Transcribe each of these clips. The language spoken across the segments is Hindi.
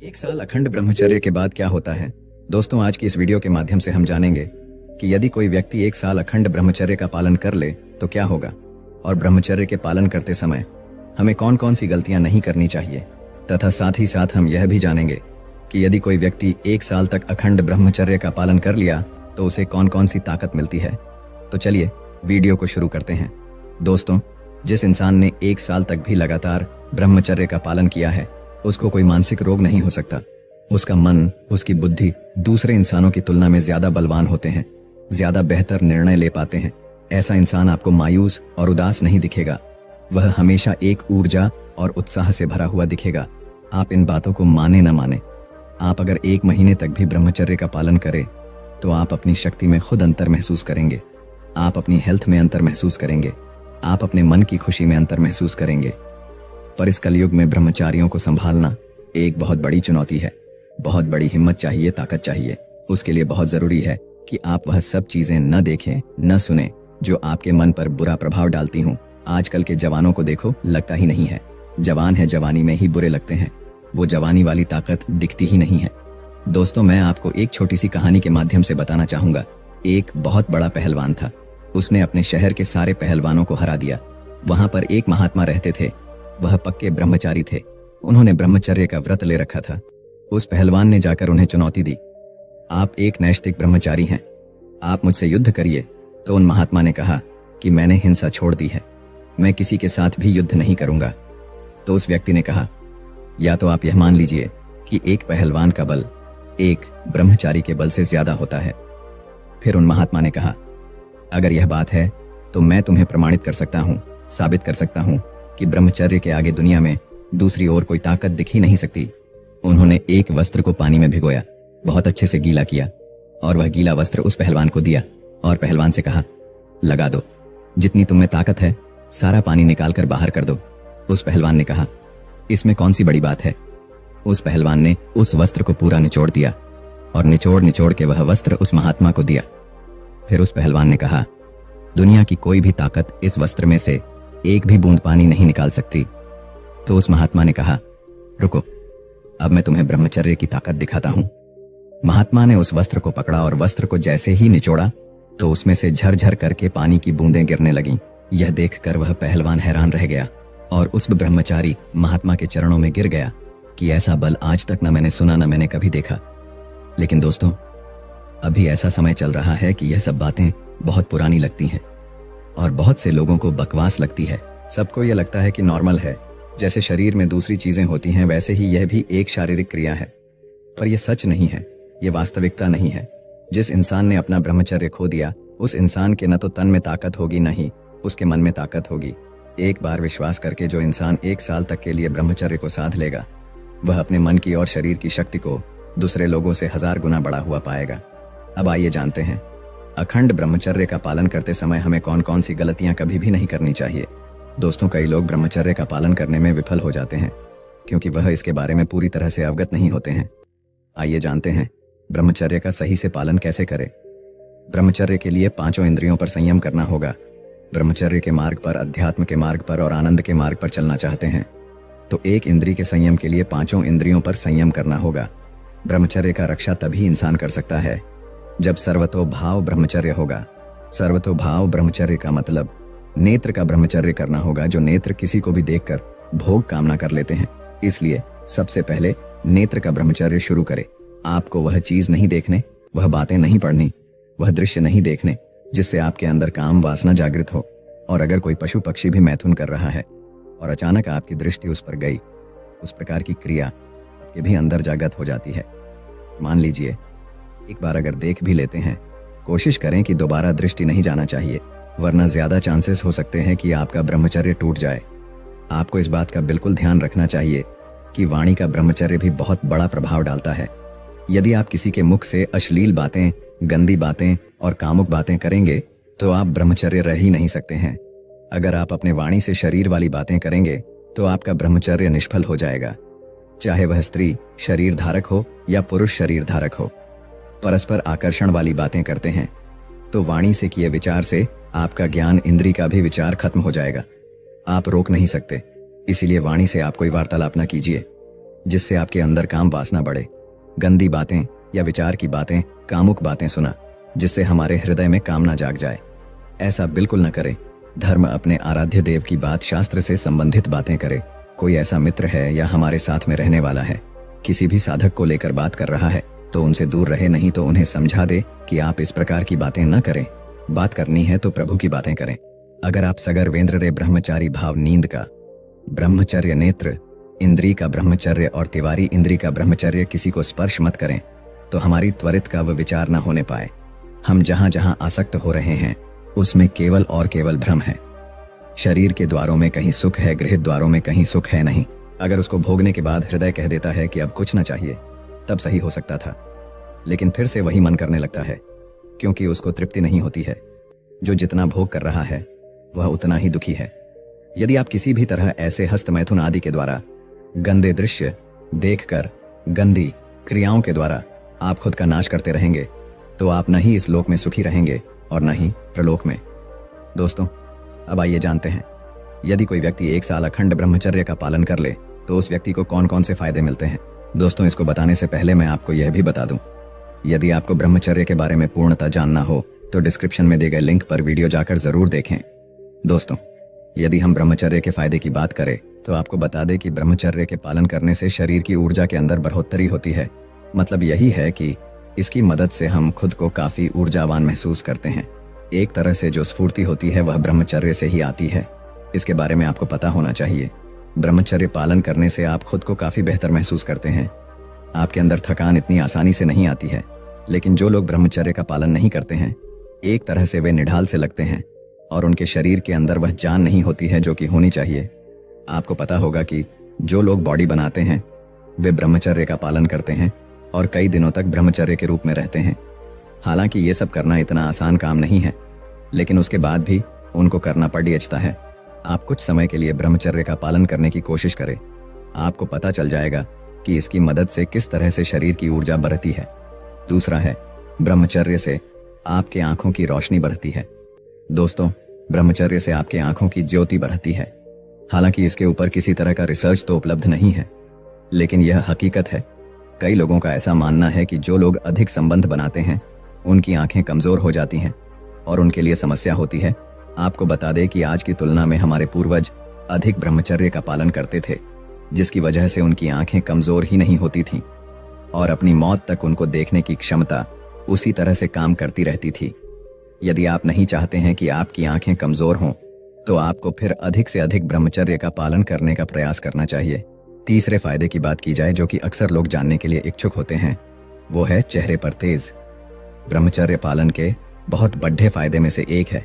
एक साल अखंड ब्रह्मचर्य के बाद क्या होता है। दोस्तों, आज की इस वीडियो के माध्यम से हम जानेंगे कि यदि कोई व्यक्ति एक साल अखंड ब्रह्मचर्य का पालन कर ले तो क्या होगा, और ब्रह्मचर्य के पालन करते समय हमें कौन कौन सी गलतियां नहीं करनी चाहिए, तथा साथ ही साथ हम यह भी जानेंगे कि यदि कोई व्यक्ति एक साल तक अखंड ब्रह्मचर्य का पालन कर लिया तो उसे कौन कौन सी ताकत मिलती है। तो चलिए वीडियो को शुरू करते हैं। दोस्तों, जिस इंसान ने एक साल तक भी लगातार ब्रह्मचर्य का पालन किया है उसको कोई मानसिक रोग नहीं हो सकता। उसका मन, उसकी बुद्धि दूसरे इंसानों की तुलना में ज्यादा बलवान होते हैं, ज्यादा बेहतर निर्णय ले पाते हैं। ऐसा इंसान आपको मायूस और उदास नहीं दिखेगा, वह हमेशा एक ऊर्जा और उत्साह से भरा हुआ दिखेगा। आप इन बातों को माने न माने, आप अगर 1 महीने तक भी ब्रह्मचर्य का पालन करें तो आप अपनी शक्ति में खुद अंतर महसूस करेंगे, आप अपनी हेल्थ में अंतर महसूस करेंगे, आप अपने मन की खुशी में अंतर महसूस करेंगे। पर इस कलयुग में ब्रह्मचारियों को संभालना एक बहुत बड़ी चुनौती है। बहुत बड़ी हिम्मत चाहिए, ताकत चाहिए। उसके लिए बहुत जरूरी है कि आप वह सब चीजें न देखें, न सुने जो आपके मन पर बुरा प्रभाव डालती हूँ। आजकल के जवानों को देखो, लगता ही नहीं है जवान है, जवानी में ही बुरे लगते हैं। वो जवानी वाली ताकत दिखती ही नहीं है। दोस्तों, मैं आपको एक छोटी सी कहानी के माध्यम से बताना चाहूंगा। एक बहुत बड़ा पहलवान था, उसने अपने शहर के सारे पहलवानों को हरा दिया। वहां पर एक महात्मा रहते थे, वह पक्के ब्रह्मचारी थे। उन्होंने ब्रह्मचर्य का व्रत ले रखा था। उस पहलवान ने जाकर उन्हें चुनौती दी, आप एक नैष्ठिक ब्रह्मचारी हैं, आप मुझसे युद्ध करिए। तो उन महात्मा ने कहा कि मैंने हिंसा छोड़ दी है, मैं किसी के साथ भी युद्ध नहीं करूंगा। तो उस व्यक्ति ने कहा, या तो आप यह मान लीजिए कि एक पहलवान का बल एक ब्रह्मचारी के बल से ज्यादा होता है। फिर उन महात्मा ने कहा, अगर यह बात है तो मैं तुम्हें प्रमाणित कर सकता हूं, साबित कर सकता हूं कि ब्रह्मचर्य के आगे दुनिया में दूसरी ओर कोई ताकत दिख ही नहीं सकती। उन्होंने एक वस्त्र को पानी में भिगोया, बहुत अच्छे से गीला किया और वह गीला वस्त्र उस पहलवान को दिया और पहलवान से कहा, लगा दो, जितनी तुम में ताकत है सारा पानी निकाल कर बाहर कर दो। उस पहलवान ने कहा, इसमें कौन सी बड़ी बात है। उस पहलवान ने उस वस्त्र को पूरा निचोड़ दिया और निचोड़ निचोड़ के वह वस्त्र उस महात्मा को दिया। फिर उस पहलवान ने कहा, दुनिया की कोई भी ताकत इस वस्त्र में से एक भी बूंद पानी नहीं निकाल सकती। तो उस महात्मा ने कहा, रुको, अब मैं तुम्हें ब्रह्मचर्य की ताकत दिखाता हूं। महात्मा ने उस वस्त्र को पकड़ा और वस्त्र को जैसे ही निचोड़ा तो उसमें से झरझर करके पानी की बूंदें गिरने लगीं। यह देखकर वह पहलवान हैरान रह गया और उस ब्रह्मचारी महात्मा के चरणों में गिर गया कि ऐसा बल आज तक न मैंने सुना, न मैंने कभी देखा। लेकिन दोस्तों, अभी ऐसा समय चल रहा है कि यह सब बातें बहुत पुरानी लगती हैं और बहुत से लोगों को बकवास लगती है। सबको यह लगता है कि नॉर्मल है, जैसे शरीर में दूसरी चीजें होती हैं वैसे ही यह भी एक शारीरिक क्रिया है। पर यह सच नहीं है, यह वास्तविकता नहीं है। जिस इंसान ने अपना ब्रह्मचर्य खो दिया उस इंसान के न तो तन में ताकत होगी, न ही उसके मन में ताकत होगी। एक बार विश्वास करके जो इंसान 1 साल तक के लिए ब्रह्मचर्य को साध लेगा वह अपने मन की और शरीर की शक्ति को दूसरे लोगों से 1000 गुना बढ़ा हुआ पाएगा। अब आइए जानते हैं, अखंड ब्रह्मचर्य का पालन करते समय हमें कौन कौन सी गलतियां कभी भी नहीं करनी चाहिए। दोस्तों, कई लोग ब्रह्मचर्य का पालन करने में विफल हो जाते हैं क्योंकि वह इसके बारे में पूरी तरह से अवगत नहीं होते हैं। आइए जानते हैं ब्रह्मचर्य का सही से पालन कैसे करें। ब्रह्मचर्य के लिए 5 इंद्रियों पर संयम करना होगा। ब्रह्मचर्य के मार्ग पर, अध्यात्म के मार्ग पर और आनंद के मार्ग पर चलना चाहते हैं तो एक इंद्रिय के संयम के लिए 5 इंद्रियों पर संयम करना होगा। ब्रह्मचर्य का रक्षा तभी इंसान कर सकता है जब सर्वतोभाव ब्रह्मचर्य होगा। सर्वतोभाव ब्रह्मचर्य का मतलब नेत्र का ब्रह्मचर्य करना होगा, जो नेत्र किसी को भी देखकर भोग कामना कर लेते हैं। इसलिए सबसे पहले नेत्र का ब्रह्मचर्य शुरू करें। आपको वह चीज नहीं देखने, वह बातें नहीं पढ़नी, वह दृश्य नहीं देखने जिससे आपके अंदर काम वासना जागृत हो। और अगर कोई पशु पक्षी भी मैथुन कर रहा है और अचानक आपकी दृष्टि उस पर गई, उस प्रकार की क्रिया ये भी अंदर जागृत हो जाती है। मान लीजिए एक बार अगर देख भी लेते हैं, कोशिश करें कि दोबारा दृष्टि नहीं जाना चाहिए, वरना ज्यादा चांसेस हो सकते हैं कि आपका ब्रह्मचर्य टूट जाए। आपको इस बात का बिल्कुल ध्यान रखना चाहिए कि वाणी का ब्रह्मचर्य भी बहुत बड़ा प्रभाव डालता है। यदि आप किसी के मुख से अश्लील बातें, गंदी बातें और कामुक बातें करेंगे तो आप ब्रह्मचर्य रह ही नहीं सकते हैं। अगर आप अपने वाणी से शरीर वाली बातें करेंगे तो आपका ब्रह्मचर्य निष्फल हो जाएगा, चाहे वह स्त्री शरीर धारक हो या पुरुष शरीर धारक हो। परस्पर आकर्षण वाली बातें करते हैं तो वाणी से किए विचार से आपका ज्ञान इंद्री का भी विचार खत्म हो जाएगा। आप रोक नहीं सकते, इसीलिए वाणी से आप कोई वार्तालाप न कीजिए। जिससे आपके अंदर काम वासना बढ़े। गंदी बातें या विचार की बातें, कामुक बातें सुना जिससे हमारे हृदय में कामना जाग जाए। ऐसा बिल्कुल न करें। धर्म अपने आराध्य देव की बात, शास्त्र से संबंधित बातें करे। कोई ऐसा मित्र है या हमारे साथ में रहने वाला है, किसी भी साधक को लेकर बात कर रहा है, तो उनसे दूर रहे, नहीं तो उन्हें समझा दे कि आप इस प्रकार की बातें न करें। बात करनी है तो प्रभु की बातें करें। अगर आप सगर्वेंद्र रे ब्रह्मचारी भाव नींद का ब्रह्मचर्य, नेत्र इंद्री का ब्रह्मचर्य और तिवारी इंद्री का ब्रह्मचर्य किसी को स्पर्श मत करें, तो हमारी त्वरित का वह विचार न होने पाए। हम जहां जहां आसक्त हो रहे हैं उसमें केवल और केवल भ्रम है। शरीर के द्वारों में कहीं सुख है, गृह द्वारों में कहीं सुख है नहीं। अगर उसको भोगने के बाद हृदय कह देता है कि अब कुछ न चाहिए, तब सही हो सकता था, लेकिन फिर से वही मन करने लगता है, क्योंकि उसको तृप्ति नहीं होती है। जो जितना भोग कर रहा है वह उतना ही दुखी है। यदि आप किसी भी तरह ऐसे हस्त मैथुन आदि के द्वारा गंदे दृश्य देखकर, गंदी क्रियाओं के द्वारा आप खुद का नाश करते रहेंगे, तो आप न ही इस लोक में सुखी रहेंगे और न ही प्रलोक में। दोस्तों, अब आइए जानते हैं, यदि कोई व्यक्ति 1 साल अखंड ब्रह्मचर्य का पालन कर ले तो उस व्यक्ति को कौन कौन से फायदे मिलते हैं। दोस्तों, इसको बताने से पहले मैं आपको यह भी बता दूं, यदि आपको ब्रह्मचर्य के बारे में पूर्णतः जानना हो तो डिस्क्रिप्शन में दिए गए लिंक पर वीडियो जाकर जरूर देखें। दोस्तों, यदि हम ब्रह्मचर्य के फायदे की बात करें तो आपको बता दें कि ब्रह्मचर्य के पालन करने से शरीर की ऊर्जा के अंदर बढ़ोतरी होती है। मतलब यही है कि इसकी मदद से हम खुद को काफी ऊर्जावान महसूस करते हैं। एक तरह से जो स्फूर्ति होती है वह ब्रह्मचर्य से ही आती है। इसके बारे में आपको पता होना चाहिए। ब्रह्मचर्य पालन करने से आप खुद को काफी बेहतर महसूस करते हैं। आपके अंदर थकान इतनी आसानी से नहीं आती है। लेकिन जो लोग ब्रह्मचर्य का पालन नहीं करते हैं, एक तरह से वे निढाल से लगते हैं और उनके शरीर के अंदर वह जान नहीं होती है जो कि होनी चाहिए। आपको पता होगा कि जो लोग बॉडी बनाते हैं वे ब्रह्मचर्य का पालन करते हैं और कई दिनों तक ब्रह्मचर्य के रूप में रहते हैं। हालांकि ये सब करना इतना आसान काम नहीं है, लेकिन उसके बाद भी उनको करना पड़ता है। आप कुछ समय के लिए ब्रह्मचर्य का पालन करने की कोशिश करें। आपको पता चल जाएगा कि इसकी मदद से किस तरह से शरीर की ऊर्जा बढ़ती है। दूसरा है, ब्रह्मचर्य से आपके आंखों की रोशनी बढ़ती है। दोस्तों, ब्रह्मचर्य से आपके आंखों की ज्योति बढ़ती है। हालांकि इसके ऊपर किसी तरह का रिसर्च तो उपलब्ध नहीं है, लेकिन यह हकीकत है। कई लोगों का ऐसा मानना है कि जो लोग अधिक संबंध बनाते हैं उनकी आंखें कमजोर हो जाती हैं और उनके लिए समस्या होती है। आपको बता दें कि आज की तुलना में हमारे पूर्वज अधिक ब्रह्मचर्य का पालन करते थे, जिसकी वजह से उनकी आंखें कमजोर ही नहीं होती थीं और अपनी मौत तक उनको देखने की क्षमता उसी तरह से काम करती रहती थी। यदि आप नहीं चाहते हैं कि आपकी आंखें कमजोर हों, तो आपको फिर अधिक से अधिक ब्रह्मचर्य का पालन करने का प्रयास करना चाहिए। तीसरे फायदे की बात की जाए जो कि अक्सर लोग जानने के लिए इच्छुक होते हैं, वो है चेहरे पर तेज। ब्रह्मचर्य पालन के बहुत बड़े फायदे में से एक है,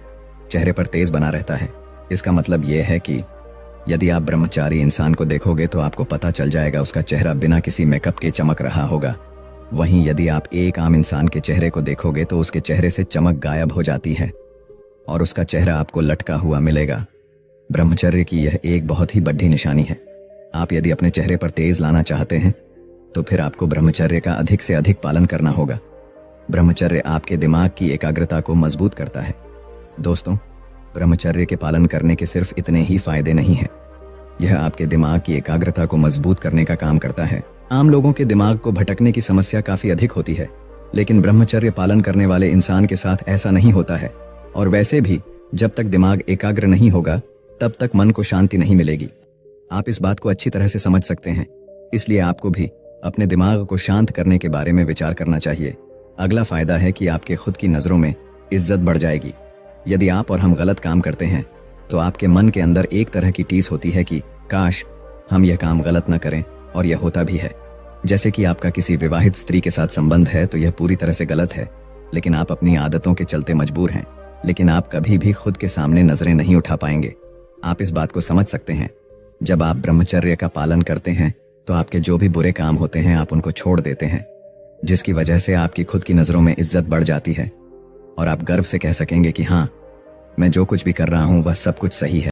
चेहरे पर तेज बना रहता है। इसका मतलब यह है कि यदि आप ब्रह्मचारी इंसान को देखोगे तो आपको पता चल जाएगा उसका चेहरा बिना किसी मेकअप के चमक रहा होगा। वहीं यदि आप एक आम इंसान के चेहरे को देखोगे तो उसके चेहरे से चमक गायब हो जाती है और उसका चेहरा आपको लटका हुआ मिलेगा। ब्रह्मचर्य की यह एक बहुत ही बड़ी निशानी है। आप यदि अपने चेहरे पर तेज लाना चाहते हैं तो फिर आपको ब्रह्मचर्य का अधिक से अधिक पालन करना होगा। ब्रह्मचर्य आपके दिमाग की एकाग्रता को मजबूत करता है। दोस्तों, ब्रह्मचर्य के पालन करने के सिर्फ इतने ही फायदे नहीं हैं, यह आपके दिमाग की एकाग्रता को मजबूत करने का काम करता है। आम लोगों के दिमाग को भटकने की समस्या काफी अधिक होती है, लेकिन ब्रह्मचर्य पालन करने वाले इंसान के साथ ऐसा नहीं होता है। और वैसे भी जब तक दिमाग एकाग्र नहीं होगा तब तक मन को शांति नहीं मिलेगी। आप इस बात को अच्छी तरह से समझ सकते हैं, इसलिए आपको भी अपने दिमाग को शांत करने के बारे में विचार करना चाहिए। अगला फायदा है कि आपके खुद की नजरों में इज्जत बढ़ जाएगी। यदि आप और हम गलत काम करते हैं तो आपके मन के अंदर एक तरह की टीस होती है कि काश हम यह काम गलत न करें, और यह होता भी है। जैसे कि आपका किसी विवाहित स्त्री के साथ संबंध है तो यह पूरी तरह से गलत है, लेकिन आप अपनी आदतों के चलते मजबूर हैं। लेकिन आप कभी भी खुद के सामने नजरें नहीं उठा पाएंगे। आप इस बात को समझ सकते हैं, जब आप ब्रह्मचर्य का पालन करते हैं तो आपके जो भी बुरे काम होते हैं आप उनको छोड़ देते हैं, जिसकी वजह से आपकी खुद की नजरों में इज्जत बढ़ जाती है और आप गर्व से कह सकेंगे कि हाँ, मैं जो कुछ भी कर रहा हूं वह सब कुछ सही है।